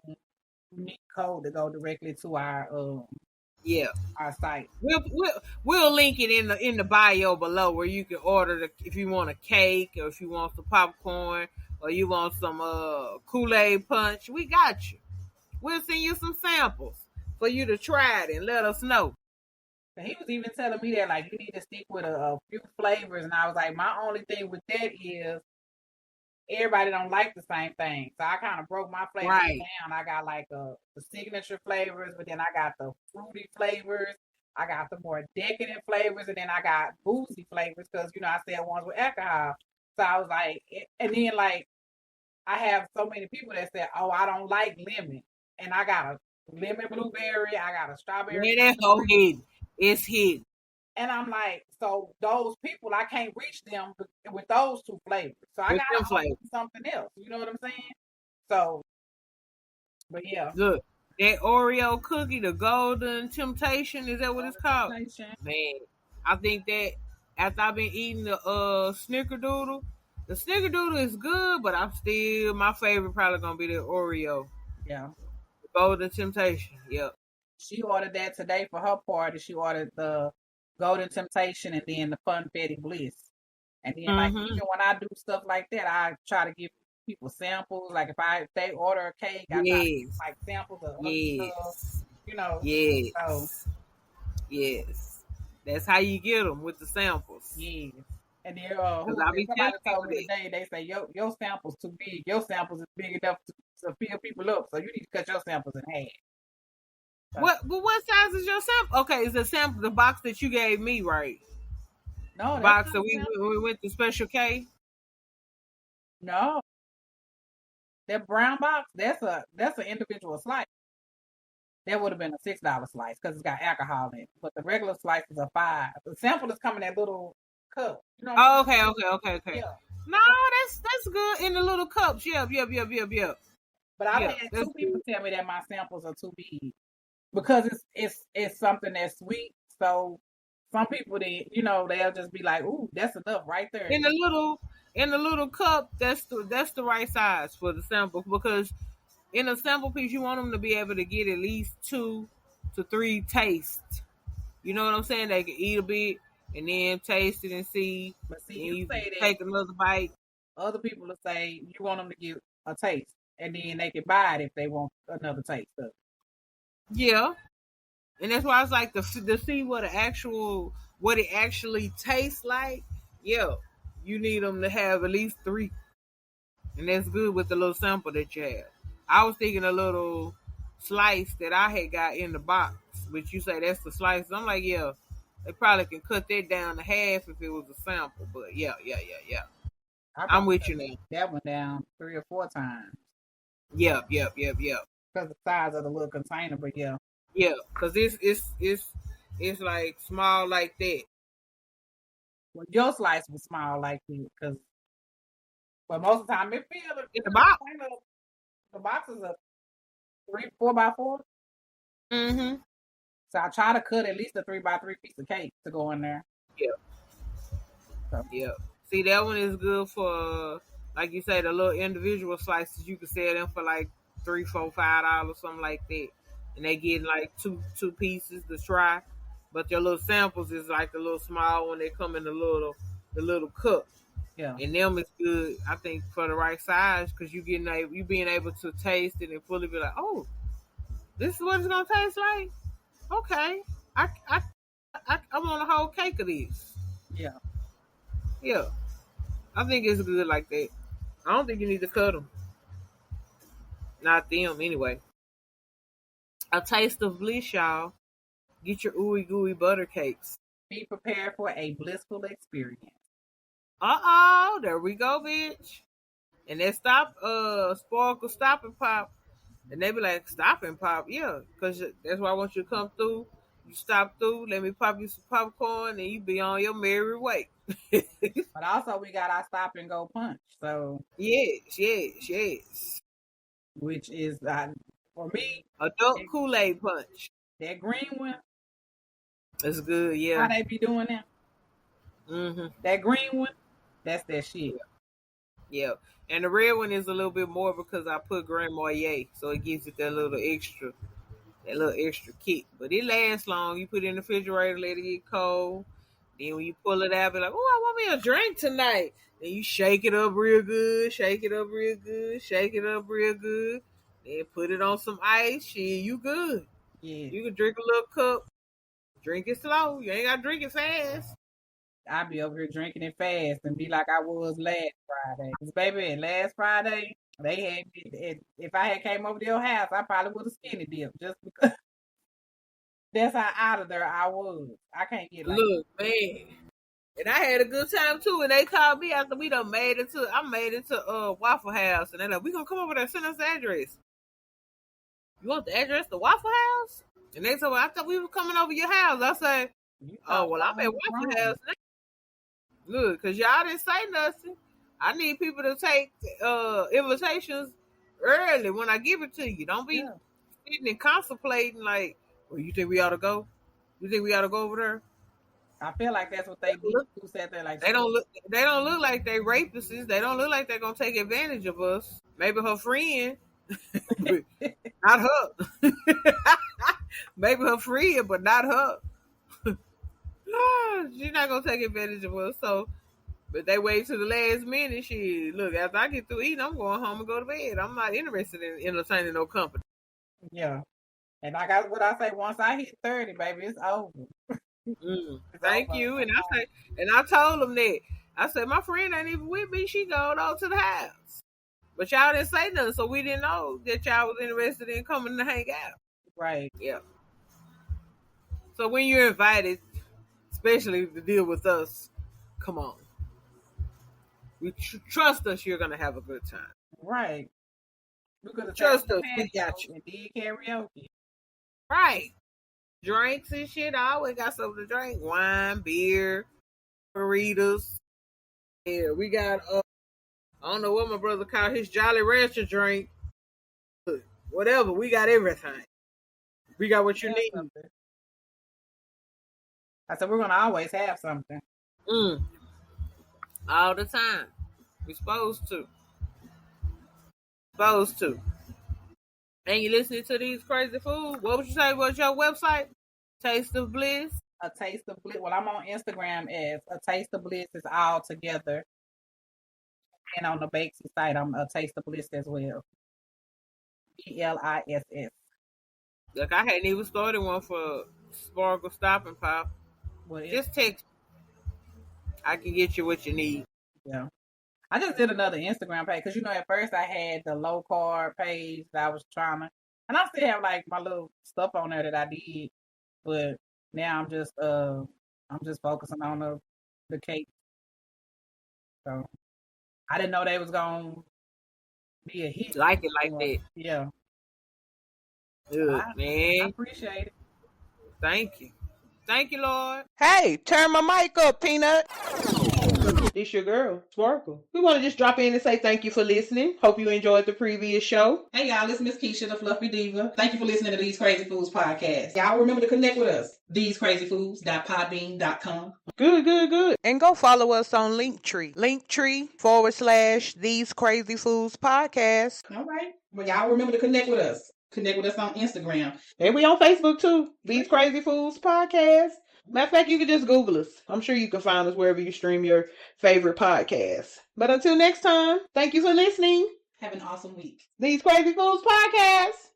unique code to go directly to Yeah. our site. We'll link it in the bio below where you can order if you want a cake or if you want some popcorn or you want some Kool-Aid punch. We got you. We'll send you some samples for you to try it and let us know. And he was even telling me that like you need to stick with a few flavors, and I was like, my only thing with that is everybody don't like the same thing. So I kind of broke my flavors Right. down. I got like the signature flavors, but then I got the fruity flavors. I got the more decadent flavors, and then I got boozy flavors because I said ones with alcohol. So I was like, and then like I have so many people that said, "Oh, I don't like lemon," and I got a lemon blueberry. I got a strawberry. Yeah, that whole hidden. It's hidden. And I'm like, so those people, I can't reach them with those two flavors. So I got to offer something else. You know what I'm saying? So, but yeah. Look, that Oreo cookie, the Golden Temptation, is that what it's called? Man, I think that after I've been eating the Snickerdoodle, the Snickerdoodle is good, but my favorite probably gonna be the Oreo. Yeah. The Golden Temptation. Yep. She ordered that today for her party. She ordered the Golden Temptation and then the Funfetti Bliss. And then like even when I do stuff like that, I try to give people samples. Like if they order a cake, I try to give like samples of other stuff. Yes. So, yes. That's how you get them with the samples. Yes. And then somebody told me today, they say your samples too big. Your samples is big enough to fill people up. So you need to cut your samples in half. What size is your sample? Okay, is the sample the box that you gave me, right? No, the box that we went to Special K. No, that brown box that's an individual slice. That would have been a $6 slice because it's got alcohol in it. But the regular slices are $5. The sample is coming in that little cup. Okay. Yeah. No, that's good in the little cups. Yep. But I've had two people tell me that my samples are too big. Because it's something that's sweet, so some people they'll just be like, "Ooh, that's enough right there." In the little cup, that's the right size for the sample because in a sample piece, you want them to be able to get at least 2 to 3 tastes. You know what I'm saying? They can eat a bit and then taste it and see. But see, you say that take another bite. Other people will say you want them to get a taste, and then they can buy it if they want another taste of it. Yeah, and that's why I was like to see what it actually tastes like. Yeah, you need them to have at least 3, and that's good with the little sample that you have. I was thinking a little slice that I had got in the box, which you say that's the slice. I'm like, yeah, they probably can cut that down to half if it was a sample. But yeah. I'm with you now. That went down 3 or 4 times. Yep. Because the size of the little container, but yeah. Yeah, because it's like small like that. Well, your slice was small like that, but most of the time it feels in the box. The box is a 4x4. Mm-hmm. So I try to cut at least a 3x3 piece of cake to go in there. Yeah. See, that one is good for, like you say, the little individual slices. You can sell them for like $3, $4, $5, something like that, and they get like two pieces to try. But your little samples is like the little small one. They come in the little cup. Yeah. And them is good, I think, for the right size because you being able to taste it and fully be like, oh, this is what it's gonna taste like. Okay, I want a whole cake of this. Yeah. Yeah, I think it's good like that. I don't think you need to cut them. Not them anyway. A taste of bliss, y'all. Get your ooey gooey butter cakes. Be prepared for a blissful experience. There we go, bitch. And they Sparkle Stop and Pop. And they be like, Stop and Pop, yeah. Because that's why I want you to come through. You stop through, let me pop you some popcorn, and you be on your merry way. But also, we got our Stop and Go punch. So Yes. Which is, for me, adult Kool-Aid punch. That green one. That's good, yeah. How they be doing that? Mm-hmm. That green one, that's that shit. Yeah. And the red one is a little bit more because I put Grand Marnier, so it gives it that little extra kick. But it lasts long. You put it in the refrigerator, let it get cold. Then when you pull it out, be like, oh, I want me a drink tonight. Then you shake it up real good, shake it up real good, shake it up real good. Then put it on some ice. Shit, you good. Yeah. You can drink a little cup. Drink it slow. You ain't got to drink it fast. I be over here drinking it fast and be like I was last Friday. 'Cause baby, last Friday, they had me, if I had came over to your house, I probably would have skinny dipped just because that's how out of there I was. I can't get like Look, man. And I had a good time too. And they called me after we done made it to Waffle House. And they're like, we gonna come over there, send us the address. You want the address to Waffle House? And they said, well, I thought we were coming over your house. I said, oh, well, I'm at Waffle House now. Look, because y'all didn't say nothing. I need people to take invitations early when I give it to you. Don't be sitting and contemplating like, well, you think we ought to go? You think we ought to go over there? I feel like that's what they do. Who said that? Like they don't look like they rapists. They don't look like they're gonna take advantage of us. Maybe her friend, not her. Maybe her friend, but not her. She's not gonna take advantage of us. So, but they wait to the last minute. She look after I get through eating, I'm going home and go to bed. I'm not interested in entertaining no company. Yeah, and like what I say, once I hit 30, baby, it's over. Thank you. And I told them that. I said, my friend ain't even with me. She going on to the house. But y'all didn't say nothing, so we didn't know that y'all was interested in coming to hang out. Right. Yeah. So when you're invited, especially to deal with us, come on. We trust us, you're going to have a good time. Right. We could have trust us, we got you. And did karaoke. Right. Drinks and shit. I always got something to drink. Wine, beer, burritos. Yeah, we got, I don't know what my brother called his Jolly Rancher drink. Whatever. We got everything. We got what you need. Something. I said, we're going to always have something. All the time. We're supposed to. Supposed to. And you listening to These Crazy Fools? What would you say was your website? Taste of Bliss? A Taste of Bliss. Well, I'm on Instagram as A Taste of Bliss is all together. And on the Bakesy site, I'm A Taste of Bliss as well. BLISS. Look, I hadn't even started one for Sparkle Stop and Pop. Well, just text. I can get you what you need. Yeah. I just did another Instagram page because, at first I had the low carb page that I was trying to, and I still have like my little stuff on there that I did, but now I'm just focusing on the cake. So I didn't know they was gonna be a hit. Like it like that. Yeah. Good, man. I appreciate it. Thank you. Thank you, Lord. Hey, turn my mic up, Peanut. This your girl, Sparkle. We want to just drop in and say thank you for listening. Hope you enjoyed the previous show. Hey y'all, it's Miss Keisha, the FluffyDiva. Thank you for listening to These Crazy Fools podcast. Y'all remember to connect with us. TheseCrazyFools.podbean.com. Good. And go follow us on Linktree. Linktree/These Crazy Fools podcast. All right. Well, y'all remember to connect with us. Connect with us on Instagram. And we on Facebook too. These Crazy Fools podcast. Matter of fact, you can just Google us. I'm sure you can find us wherever you stream your favorite podcasts. But until next time, thank you for listening. Have an awesome week. These Crazy Fools podcast.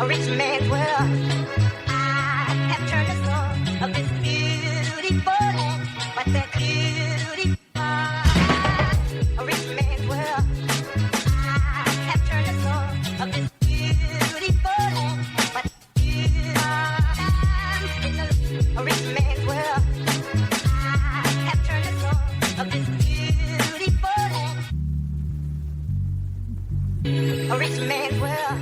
A rich man's world. I have turned the soul of this beautiful land, but that beauty. A rich man's world. I have turned the soul of this beautiful land, but a rich man's world. I have turned the soul of this beautiful land. A rich man's world.